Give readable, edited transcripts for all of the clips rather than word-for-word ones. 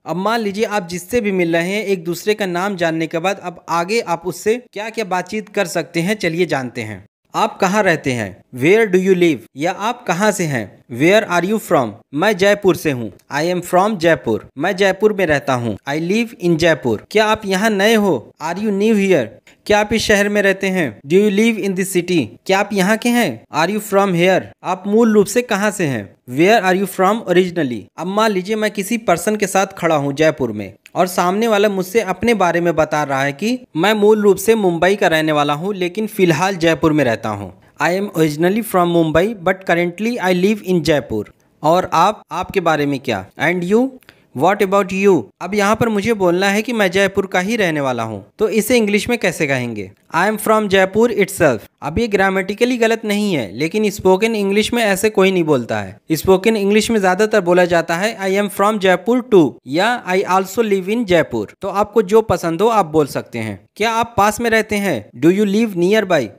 अब मान लीजिए आप जिससे भी मिल रहे हैं, एक दूसरे का नाम जानने के बाद अब आगे आप उससे क्या क्या बातचीत कर सकते हैं, चलिए जानते हैं। आप कहाँ रहते हैं? Where do you live? या आप कहाँ से हैं? Where are you from? मैं जयपुर से हूँ। I am from Jaipur. मैं जयपुर में रहता हूँ। I live in Jaipur. क्या आप यहाँ नए हो? Are you new here? क्या आप इस शहर में रहते हैं? Do you live in this city? क्या आप यहाँ के हैं? Are you from here? आप मूल रूप से कहाँ से हैं? Where are you from originally? अब मान लीजिए मैं किसी पर्सन के साथ खड़ा हूँ जयपुर में और सामने वाला मुझसे अपने बारे में बता रहा है कि मैं मूल रूप से मुंबई का रहने वाला हूँ, लेकिन फिलहाल जयपुर में रहता हूँ। I M originally from Mumbai but currently I live in Jaipur. और आपके बारे में क्या? And you? What about you? अब यहाँ पर मुझे बोलना है कि मैं जयपुर का ही रहने वाला हूँ, तो इसे इंग्लिश में कैसे कहेंगे? आई एम फ्रॉम जयपुर इटसेल्फ। अब ये ग्रामेटिकली गलत नहीं है, लेकिन स्पोकन इंग्लिश में ऐसे कोई नहीं बोलता है। स्पोकन इंग्लिश में ज्यादातर बोला जाता है I am from Jaipur too, या I also live in Jaipur. तो आपको जो पसंद हो आप बोल सकते हैं। क्या आप पास में रहते हैं? Do you live near by?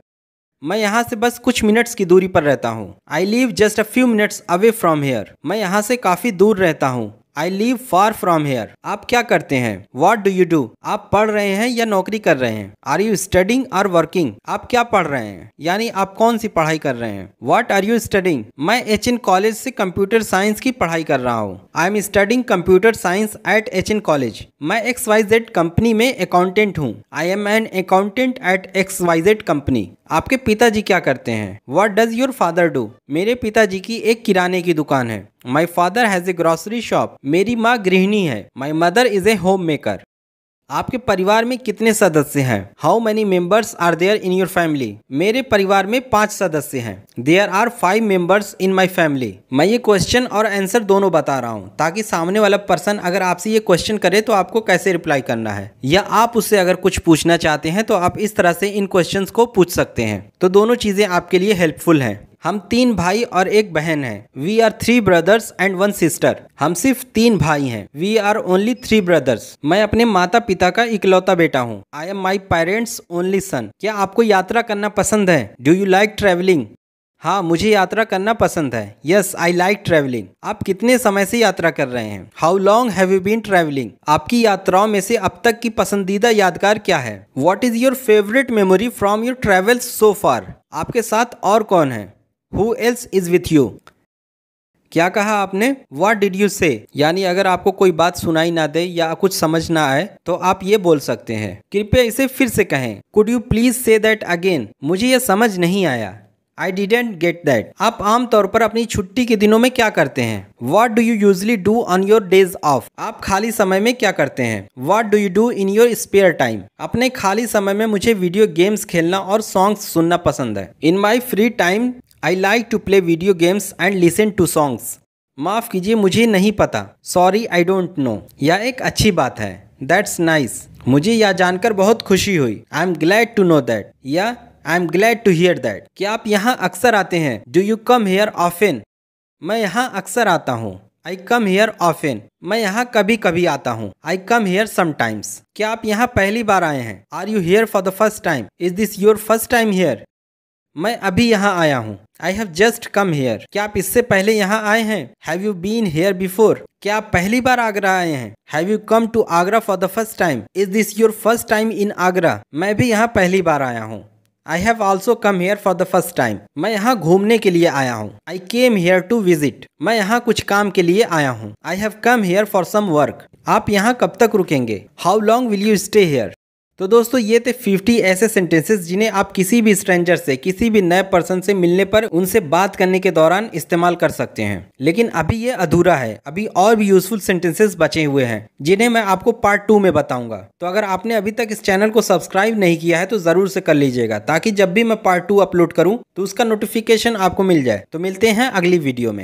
मैं यहाँ से बस कुछ मिनट्स की दूरी पर रहता हूँ। I live just a few minutes away from here. मैं यहाँ से काफी दूर रहता हूँ। I live far from here. आप क्या करते हैं? What do you do? आप पढ़ रहे हैं या नौकरी कर रहे हैं? आर यू स्टडिंग और वर्किंग? आप क्या पढ़ रहे हैं, यानी आप कौन सी पढ़ाई कर रहे हैं? What are you studying? मैं HN कॉलेज से कंप्यूटर साइंस की पढ़ाई कर रहा हूँ। I am studying computer science at HN college. मैं XYZ कंपनी में अकाउंटेंट हूँ। I am an accountant at XYZ company. आपके पिताजी क्या करते हैं? What does your father do? मेरे पिताजी की एक किराने की दुकान है। My father has a grocery shop. मेरी माँ गृहिणी है। My mother is a homemaker. आपके परिवार में कितने सदस्य हैं? How many members are there in your family? मेरे परिवार में 5 सदस्य हैं। There are 5 members in my family. मैं ये क्वेश्चन और आंसर दोनों बता रहा हूँ ताकि सामने वाला पर्सन अगर आपसे ये क्वेश्चन करे तो आपको कैसे रिप्लाई करना है, या आप उससे अगर कुछ पूछना चाहते हैं तो आप इस तरह से इन क्वेश्चंस को पूछ सकते हैं। तो दोनों चीजें आपके लिए हेल्पफुल हैं। हम 3 भाई और 1 बहन हैं। We are 3 brothers and 1 sister. हम सिर्फ 3 भाई हैं। We are only 3 brothers. मैं अपने माता पिता का इकलौता बेटा हूँ। I am my parents only son. क्या आपको यात्रा करना पसंद है? Do you like travelling? हाँ, मुझे यात्रा करना पसंद है। Yes, I like travelling. आप कितने समय से यात्रा कर रहे हैं? How long have you been travelling? आपकी यात्राओं में से अब तक की पसंदीदा यादगार क्या है? What is your favourite memory from your travels so far? आपके साथ और कौन है? Who else is with you? क्या कहा आपने? What did you say? यानी अगर आपको कोई बात सुनाई ना दे या कुछ समझ ना आए तो आप ये बोल सकते हैं। कृपया इसे फिर से कहें। Could you please say that again? मुझे ये समझ नहीं आया। I didn't get that. आप आमतौर पर अपनी छुट्टी के दिनों में क्या करते हैं? What do you usually do on your days off? आप खाली समय में क्या करते हैं? What do you do in your spare time? अपने खाली समय में मुझे वीडियो गेम्स खेलना और सॉन्ग्स सुनना पसंद है। In my free time I like to play video games and listen to songs. माफ कीजिए, मुझे नहीं पता। Sorry, I don't know. यह एक अच्छी बात है। That's nice. मुझे यह जानकर बहुत खुशी हुई। I'm glad to know that. या I'm glad to hear that. क्या आप यहाँ अक्सर आते हैं? Do you come here often? मैं यहाँ अक्सर आता हूँ। I come here often. मैं यहाँ कभी कभी आता हूँ। I come here sometimes. क्या आप यहाँ पहली बार आए हैं? Are you here for the first time? Is this your first time here? मैं अभी यहाँ आया हूँ। I have just come here. क्या आप इससे पहले यहाँ आए हैं? Have you been here before? क्या आप पहली बार आगरा आए हैं? Have you come to Agra for the first time? Is this your first time in Agra? मैं भी यहाँ पहली बार आया हूँ। I have also come here for the first time. मैं यहाँ घूमने के लिए आया हूँ। I came here to visit. मैं यहाँ कुछ काम के लिए आया हूँ। I have come here for some work. आप यहाँ कब तक रुकेंगे? How long will you stay here? तो दोस्तों ये थे 50 ऐसे सेंटेंसेस जिन्हें आप किसी भी स्ट्रेंजर से, किसी भी नए पर्सन से मिलने पर उनसे बात करने के दौरान इस्तेमाल कर सकते हैं। लेकिन अभी ये अधूरा है, अभी और भी यूजफुल सेंटेंसेस बचे हुए हैं जिन्हें मैं आपको पार्ट 2 में बताऊंगा। तो अगर आपने अभी तक इस चैनल को सब्सक्राइब नहीं किया है तो जरूर से कर लीजिएगा, ताकि जब भी मैं पार्ट 2 अपलोड करूँ तो उसका नोटिफिकेशन आपको मिल जाए। तो मिलते हैं अगली वीडियो में।